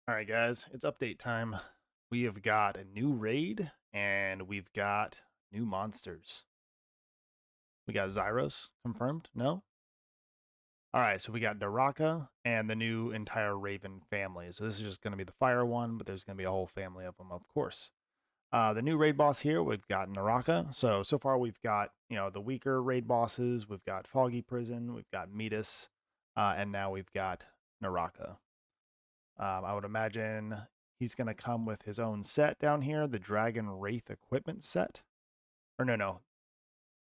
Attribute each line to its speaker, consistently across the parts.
Speaker 1: All right, guys, it's update time. We have got a new raid and we've got new monsters. We got Zyros confirmed? No? All right, so we got Naraka and the new entire Raven family. So this is just going to be the fire one, but there's going to be a whole family of them, of course. The new raid boss here, we've got Naraka. So far we've got, the weaker raid bosses. We've got Foggy Prison, we've got Metis, and now we've got Naraka. I would imagine he's going to come with his own set down here, the Dragon Wraith equipment set. Or no.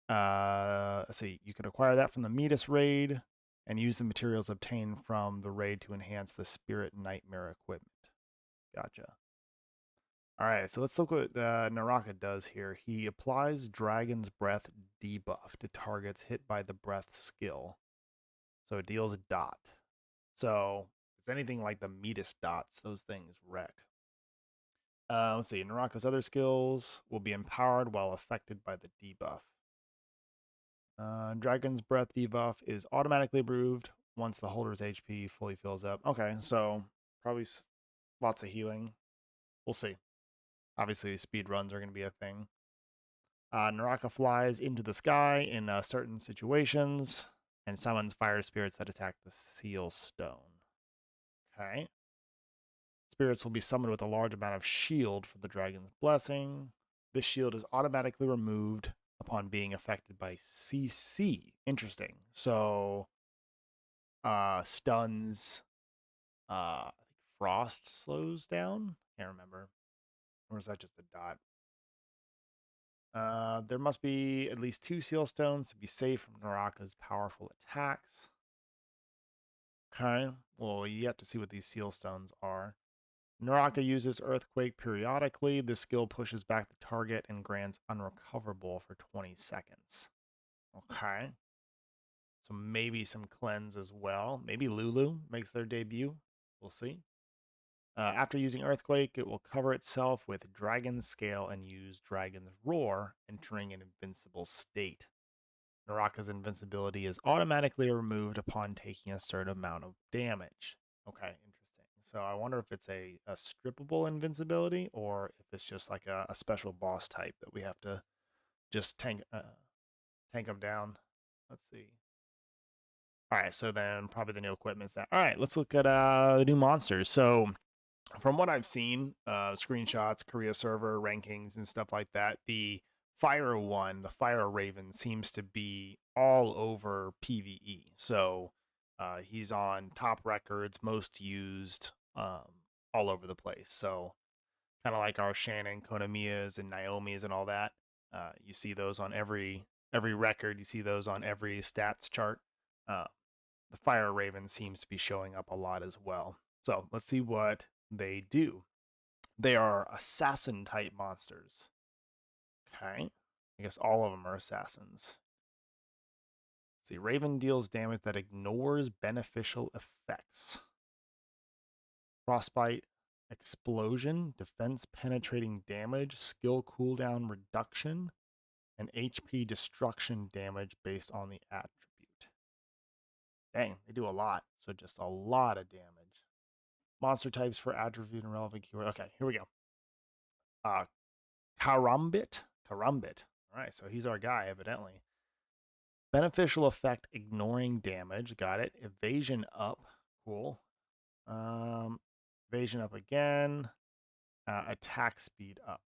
Speaker 1: Let's see. You can acquire that from the Metis raid and use the materials obtained from the raid to enhance the Spirit Nightmare equipment. Gotcha. All right, so let's look what Naraka does here. He applies Dragon's Breath debuff to targets hit by the breath skill. So it deals a dot. So if anything like the Metis dots, those things wreck. Let's see. Naraka's other skills will be empowered while affected by the debuff. Dragon's Breath debuff is automatically removed once the holder's HP fully fills up. Okay, so probably lots of healing. We'll see. Obviously, speed runs are going to be a thing. Naraka flies into the sky in certain situations and summons fire spirits that attack the seal stone. Okay. Spirits will be summoned with a large amount of shield for the dragon's blessing. This shield is automatically removed upon being affected by CC. Interesting. So stuns I think frost slows down. Can't remember. Or is that just a dot? There must be at least 2 seal stones to be safe from Naraka's powerful attacks. Okay. Well, yet to see what these seal stones are. Naraka uses Earthquake periodically. This skill pushes back the target and grants unrecoverable for 20 seconds. Okay. So maybe some cleanse as well. Maybe Lulu makes their debut. We'll see. After using Earthquake, it will cover itself with Dragon's Scale and use Dragon's Roar, entering an invincible state. Naraka's invincibility is automatically removed upon taking a certain amount of damage. Okay, interesting. So I wonder if it's a strippable invincibility or if it's just like a special boss type that we have to just tank them down. Let's see. All right, so then probably the new equipment's that. All right, let's look at the new monsters. So from what I've seen, screenshots, Korea server rankings, and stuff like that, the Fire one, the Fire Raven, seems to be all over PVE. So he's on top records, most used, all over the place. So kind of like our Shannon, Konamias, and Naomi's and all that. You see those on every record. You see those on every stats chart. Uh, the Fire Raven seems to be showing up a lot as well. So let's see what they do. They are assassin type monsters. Okay. I guess all of them are assassins. Let's see. Raven deals damage that ignores beneficial effects. Frostbite, explosion, defense penetrating damage, skill cooldown reduction, and HP destruction damage based on the attribute. Dang, they do a lot. So just a lot of damage. Monster types for attribute and relevant keyword. Okay, here we go. Uh, Karambit. Karambit. All right, so he's our guy, evidently. Beneficial effect, ignoring damage. Got it. Evasion up. Cool. Um, evasion up again. Attack speed up.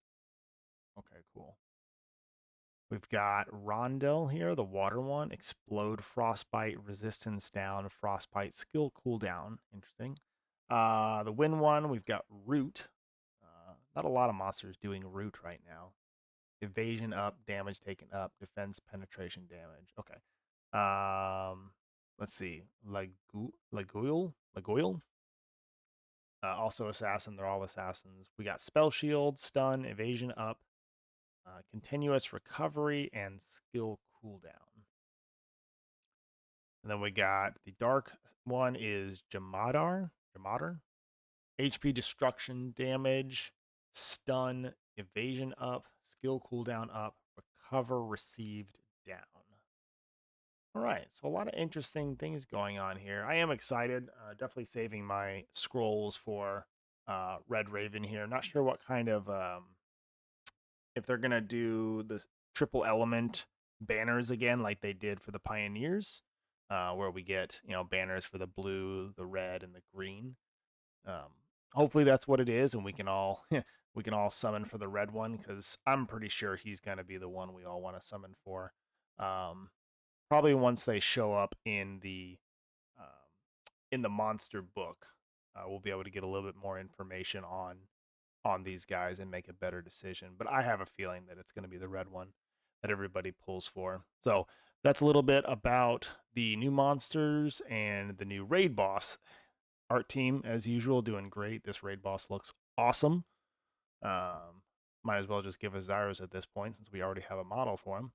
Speaker 1: Okay, cool. We've got Rondell here, the water one. Explode, frostbite, resistance down, frostbite, skill cooldown. Interesting. The wind one, we've got Root. Not a lot of monsters doing Root right now. Evasion up, damage taken up, defense penetration damage. Okay. Let's see. Lagoyle. Also assassin. They're all assassins. We got spell shield, stun, evasion up, continuous recovery, and skill cooldown. And then we got the dark one is Jamadar. HP destruction damage, stun, evasion up, skill cooldown up, recover received down. All right, so a lot of interesting things going on here. I am excited. Definitely saving my scrolls for Red Raven here. Not sure what kind of if they're gonna do the triple element banners again, like they did for the Pioneers, where we get banners for the blue, the red, and the green. Um, Hopefully that's what it is, and we can all we can all summon for the red one because I'm pretty sure he's gonna be the one we all want to summon for. Um, Probably once they show up in the monster book, we'll be able to get a little bit more information on these guys and make a better decision. But I have a feeling that it's going to be the red one that everybody pulls for. So that's a little bit about the new monsters and the new raid boss. Art team, as usual, doing great. This raid boss looks awesome. Might as well just give us Zyros at this point since we already have a model for him.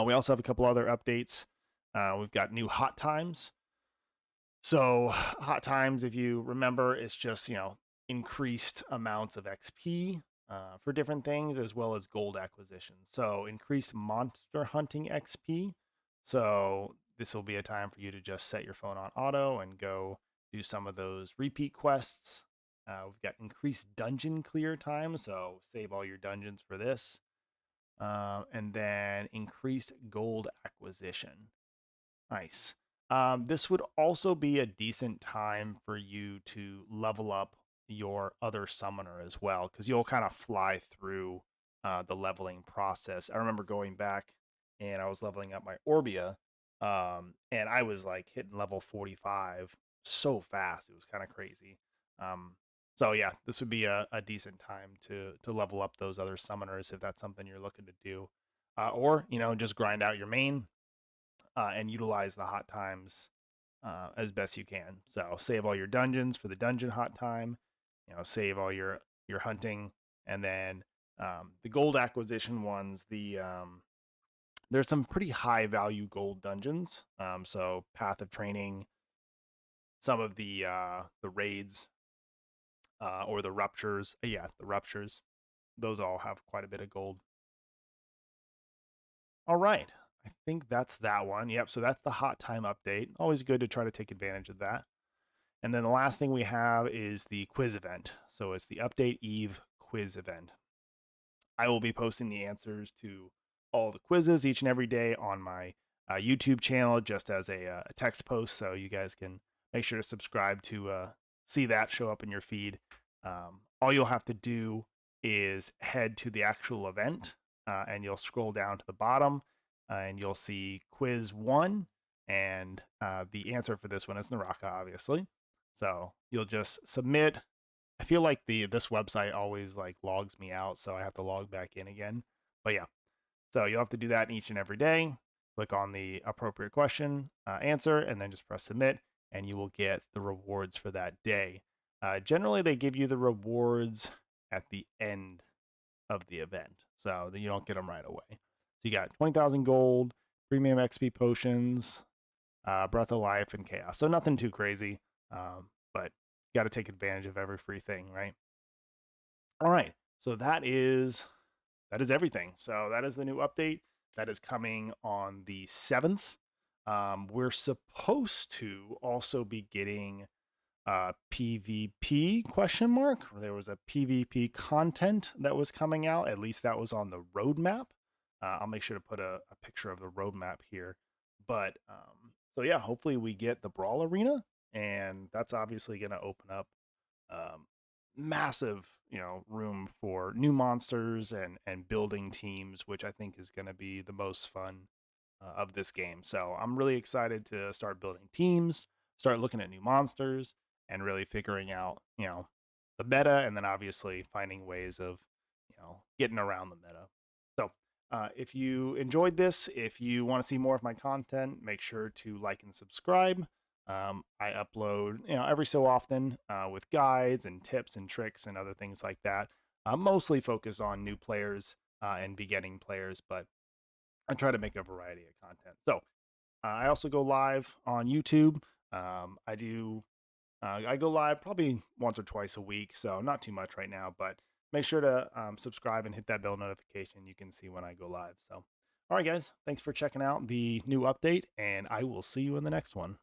Speaker 1: We also have a couple other updates. We've got new hot times. So hot times, if you remember, it's just increased amounts of XP for different things as well as gold acquisition. So increased monster hunting XP. So this will be a time for you to just set your phone on auto and go do some of those repeat quests. We've got increased dungeon clear time, so save all your dungeons for this. And then increased gold acquisition. Nice. This would also be a decent time for you to level up your other summoner as well, because you'll kind of fly through the leveling process. I remember going back and I was leveling up my Orbia, and I was like hitting level 45 so fast. It was kind of crazy. Um, so yeah, this would be a decent time to level up those other summoners if that's something you're looking to do, or just grind out your main and utilize the hot times as best you can. So save all your dungeons for the dungeon hot time. Save all your hunting, and then the gold acquisition ones. There's some pretty high value gold dungeons. So Path of Training, some of the raids or the ruptures. Yeah, the ruptures. Those all have quite a bit of gold. All right. I think that's that one. Yep. So that's the hot time update. Always good to try to take advantage of that. And then the last thing we have is the quiz event. So it's the Update Eve quiz event. I will be posting the answers to all the quizzes each and every day on my YouTube channel just as a text post. So you guys can make sure to subscribe to see that show up in your feed. All you'll have to do is head to the actual event and you'll scroll down to the bottom and you'll see quiz one. And the answer for this one is Naraka, obviously. So you'll just submit. I feel like this website always like logs me out, so I have to log back in again. But yeah, so you'll have to do that each and every day. Click on the appropriate question, answer, and then just press submit, and you will get the rewards for that day. Generally, they give you the rewards at the end of the event, so that you don't get them right away. So you got 20,000 gold, premium XP potions, Breath of Life, and Chaos. So nothing too crazy, but you got to take advantage of every free thing, right? All right. So that is everything. So that is the new update that is coming on the 7th. We're supposed to also be getting PvP question mark. There was a PvP content that was coming out. At least that was on the roadmap. I'll make sure to put a picture of the roadmap here. But so yeah, hopefully we get the Brawl Arena, and that's obviously going to open up um, massive room for new monsters and building teams, which I think is going to be the most fun of this game. So I'm really excited to start building teams, start looking at new monsters, and really figuring out the meta, and then obviously finding ways of getting around the meta. So if you enjoyed this, if you want to see more of my content, make sure to like and subscribe. I upload, every so often with guides and tips and tricks and other things like that. Mostly focused on new players and beginning players, but I try to make a variety of content. So I also go live on YouTube. I do. I go live probably once or twice a week, so not too much right now. But make sure to subscribe and hit that bell notification. You can see when I go live. So, all right, guys, thanks for checking out the new update, and I will see you in the next one.